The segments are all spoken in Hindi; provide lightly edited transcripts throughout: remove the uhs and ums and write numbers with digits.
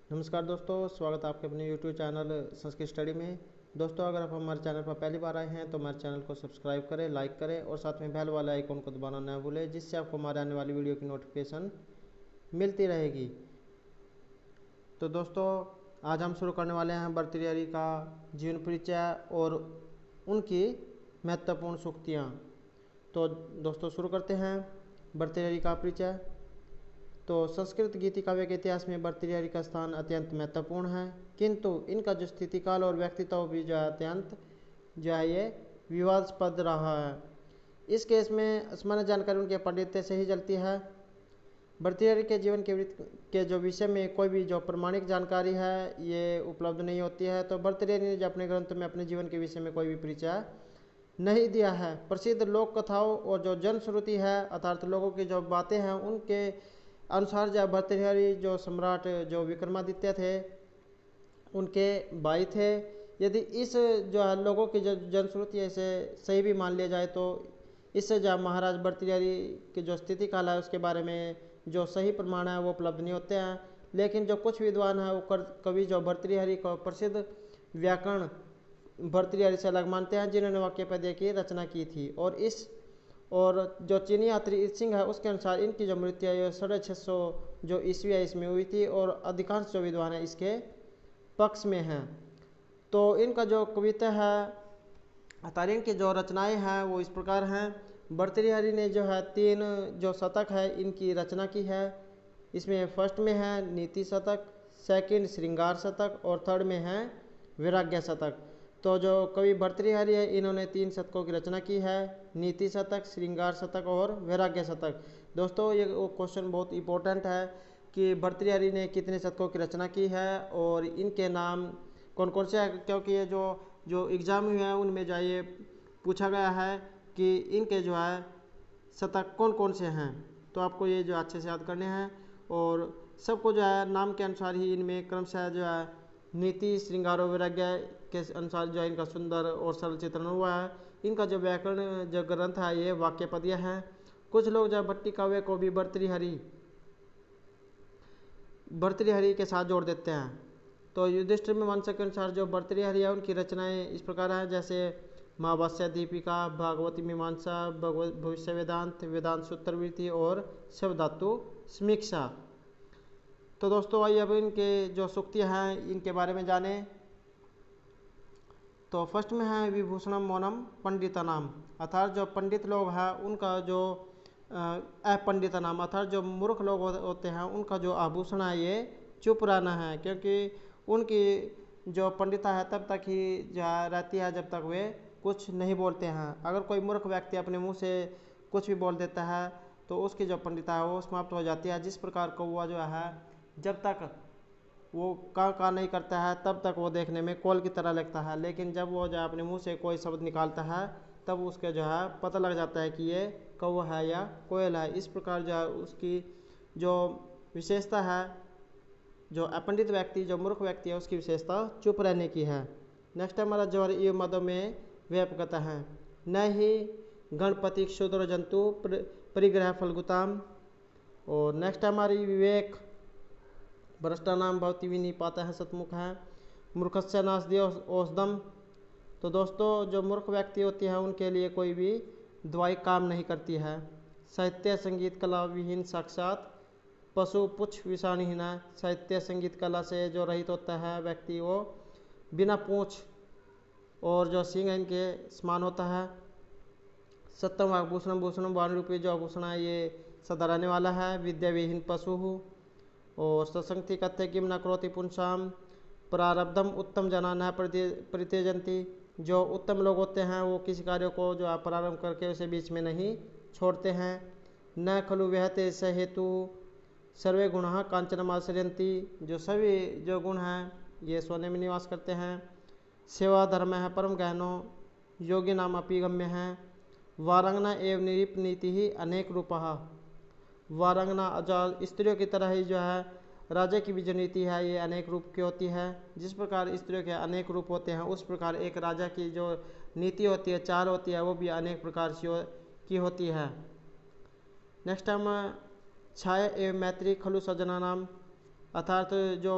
नमस्कार दोस्तों, स्वागत है आपके अपने YouTube चैनल संस्कृत स्टडी में। दोस्तों, अगर आप हमारे चैनल पर पहली बार आए हैं तो हमारे चैनल को सब्सक्राइब करें, लाइक करें और साथ में बेल वाले आइकन को दबाना न भूलें, जिससे आपको हमारे आने वाली वीडियो की नोटिफिकेशन मिलती रहेगी। तो दोस्तों, आज हम शुरू करने वाले हैं भर्तृहरि का जीवन परिचय और उनकी महत्वपूर्ण सूक्तियाँ। तो दोस्तों, शुरू करते हैं भर्तृहरि का परिचय। तो संस्कृत गीति काव्य के इतिहास में भर्तृहरि का स्थान अत्यंत महत्वपूर्ण है, किंतु इनका जो स्थितिकाल और व्यक्तित्व भी जो है अत्यंत जो है ये विवादास्पद रहा है। इस केस में सामान्य जानकारी उनके पांडित्य से ही चलती है। भर्तृहरि के जीवन के जो विषय में कोई भी जो प्रमाणिक जानकारी है ये उपलब्ध नहीं होती है। तो भर्तृहरि ने जो अपने ग्रंथ में अपने जीवन के विषय में कोई भी परिचय नहीं दिया है। प्रसिद्ध लोक कथाओं और जो जनश्रुति है अर्थात लोगों की जो बातें हैं उनके अनुसार जो भर्तृहरि जो सम्राट जो विक्रमादित्य थे उनके भाई थे। यदि इस जो है लोगों की जो जनश्रुति है इसे सही भी मान लिया जाए तो इससे जो महाराज भर्तृहरि की जो स्थिति काल है उसके बारे में जो सही प्रमाण है वो उपलब्ध नहीं होते हैं। लेकिन जो कुछ विद्वान है वो कवि जो भर्तृहरि को प्रसिद्ध व्याकरण भर्तृहरि से अलग मानते हैं, जिन्होंने वाक्य पद्य की रचना की थी। और जो चीनी यात्री सिंह है उसके अनुसार इनकी जो मृत्यु है 650 जो ईस्वी है इसमें हुई थी और अधिकांश जो विद्वान है इसके पक्ष में हैं। तो इनका जो कविता है अर्थात इनकी जो रचनाएं हैं वो इस प्रकार हैं। भर्तृहरि ने जो है 3 जो शतक है इनकी रचना की है। इसमें फर्स्ट में है नीति शतक, सेकंड श्रृंगार शतक और थर्ड में है वैराग्य शतक। तो जो कवि भर्तृहरि है इन्होंने 3 शतकों की रचना की है, नीति शतक, श्रृंगार शतक और वैराग्य शतक। दोस्तों, ये क्वेश्चन बहुत इंपॉर्टेंट है कि भर्तृहरि ने कितने शतकों की रचना की है और इनके नाम कौन कौन से हैं, क्योंकि ये जो एग्ज़ाम हुए हैं उनमें जो ये पूछा गया है कि इनके जो है शतक कौन कौन से हैं। तो आपको ये जो अच्छे से याद करने हैं और सबको जो है नाम के अनुसार ही इनमें क्रमशः जो है नीति, श्रृंगार और वैराग्य के अनुसार जो है इनका सुंदर और सरल चित्रण हुआ है। इनका जो व्याकरण जो ग्रंथ है ये वाक्य पद्य है। कुछ लोग जो भट्टी काव्य को भी भर्तृहरि के साथ जोड़ देते हैं। तो युधिष्ठिर मीमांसा के अनुसार जो भर्तृहरि है उनकी रचनाएं इस प्रकार हैं, जैसे महाभाष्य दीपिका, भागवती मीमांसा, भविष्य वेदांत, वेदांत सूत्रवृत्ति और शिवधातु समीक्षा। तो दोस्तों, आइए अब इनके जो सूक्तियाँ हैं इनके बारे में जानें। तो फर्स्ट में है विभूषणम मौनम पंडितानाम, अर्थात जो पंडित लोग हैं उनका जो अपंडितानाम अर्थात जो मूर्ख लोग होते हैं उनका जो आभूषण है ये चुप रहना है, क्योंकि उनकी जो पंडिता है तब तक ही रहती है जब तक वे कुछ नहीं बोलते हैं। अगर कोई मूर्ख व्यक्ति अपने मुंह से कुछ भी बोल देता है तो उसकी जो पंडिता है वो समाप्त हो जाती है। जिस प्रकार कौवा जो है जब तक वो का नहीं करता है तब तक वो देखने में कोयल की तरह लगता है, लेकिन जब वो जो अपने मुंह से कोई शब्द निकालता है तब उसके जो है पता लग जाता है कि ये कौवा है या कोयल है। इस प्रकार जो है उसकी जो विशेषता है, जो अपंडित व्यक्ति जो मूर्ख व्यक्ति है उसकी विशेषता चुप रहने की है। नेक्स्ट हमारा जौहर ये मदों में व्यापकता है, न ही गणपति क्षुद्र जंतु परिग्रह फलगुताम। और नेक्स्ट हमारी विवेक भ्रष्टा नाम भवती भी नहीं पाता है सतमुख है, मूर्खस्य नाश दियो औषधम। तो दोस्तों, जो मूर्ख व्यक्ति होती है उनके लिए कोई भी दवाई काम नहीं करती है। साहित्य संगीत कला विहीन साक्षात पशु पुच्छ विषाणहीन है। साहित्य संगीत कला से जो रहित होता है व्यक्ति वो बिना पूँछ और जो सिंह इनके समान होता है। सत्यम आभूषण भूषण वाणी रूपी जो आभूषण है ये सदा रहने वाला है। विद्या विहीन पशु और सत्संगति कथ्य किम न करोति पुंसाम प्रारब्धम उत्तम जना न परित्यजंती। जो उत्तम लोग होते हैं वो किसी कार्य को जो प्रारंभ करके उसे बीच में नहीं छोड़ते हैं। न खलु विहते स हेतु सर्वे गुण कांचनम आश्रयंती। जो सभी जो गुण हैं ये सोने में निवास करते हैं। सेवा धर्म है परम गहनो योगी नाम अपि गम्य है। वारंगना एवं निरीप नीति ही अनेक रूपः। वारंगना अजाल स्त्रियों की तरह ही जो है राजा की भी जो नीति है ये अनेक रूप की होती है। जिस प्रकार स्त्रियों के अनेक रूप होते हैं उस प्रकार एक राजा की जो नीति होती है, चाल होती है, वो भी अनेक प्रकार की होती है। नेक्स्ट हम छाया एवं मैत्री खलु सजना नाम। अर्थात जो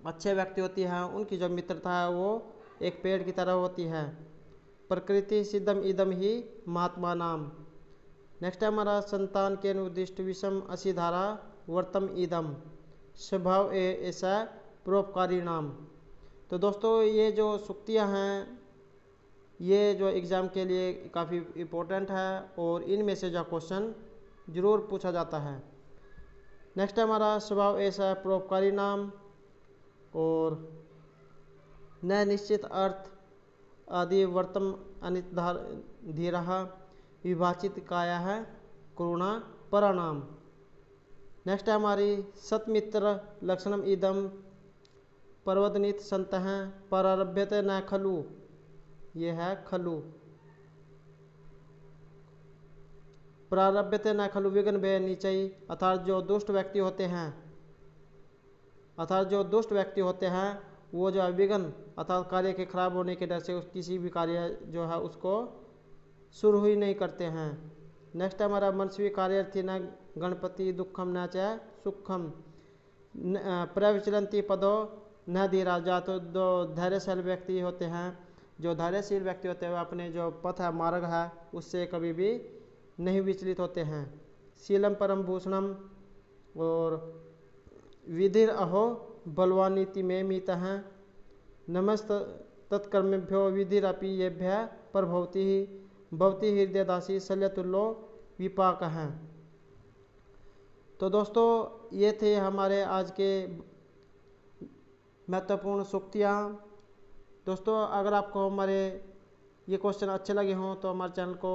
अच्छे व्यक्ति होती हैं उनकी जो मित्रता है वो एक पेड़ की तरह होती है। प्रकृति सिद्धम इदम ही महात्मा नाम। नेक्स्ट है हमारा संतान के उद्दिष्ट विषम असिधारा वर्तम इदम स्वभाव ऐसा परोपकारी नाम। तो दोस्तों ये जो सूक्तियाँ हैं ये जो एग्ज़ाम के लिए काफ़ी इम्पोर्टेंट है और इनमें से जो क्वेश्चन ज़रूर पूछा जाता है। नेक्स्ट है हमारा स्वभाव ऐसा परोपकारी नाम और न निश्चित अर्थ आदि वर्तम अनिर्धार धीरा विभाचित काया है करुणा परानाम। नेक्स्ट है हमारी सतमित्र लक्षणम इदम पर्वतनीत संत हैं प्रारभ्यते न खलु, ये है खलु। प्रारभ्यते न खलु विघ्न भय निचय, अर्थात जो दुष्ट व्यक्ति होते हैं वो जो है विघ्न अर्थात कार्य के खराब होने के डर से किसी भी कार्य जो है उसको शुरू ही नहीं करते हैं। नेक्स्ट हमारा मनस्वी कार्यार्थी न गणपति दुखम न च सुखम प्रविचलंती पदो न धीरा। जा तो जो धैर्यशील व्यक्ति होते हैं वे अपने जो पथ है मार्ग है उससे कभी भी नहीं विचलित होते हैं। शीलम परम भूषणम और विधिर अहो बलवानीति में मीत हैं नमस्त तत्कर्मेभ्यो विधिरपि येभ्य प्रभवती ही भवती हृदय दासी शल्यतुल्लो विपाक हैं। तो दोस्तों ये थे हमारे आज के महत्वपूर्ण सूक्तियाँ। दोस्तों अगर आपको हमारे ये क्वेश्चन अच्छे लगे हों तो हमारे चैनल को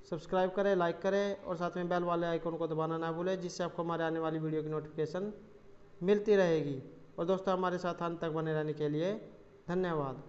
सब्सक्राइब करें, लाइक करें और साथ में बेल वाले आइकन को दबाना ना भूलें, जिससे आपको हमारे आने वाली वीडियो की नोटिफिकेशन मिलती रहेगी। और दोस्तों हमारे साथ अंत तक बने रहने के लिए धन्यवाद।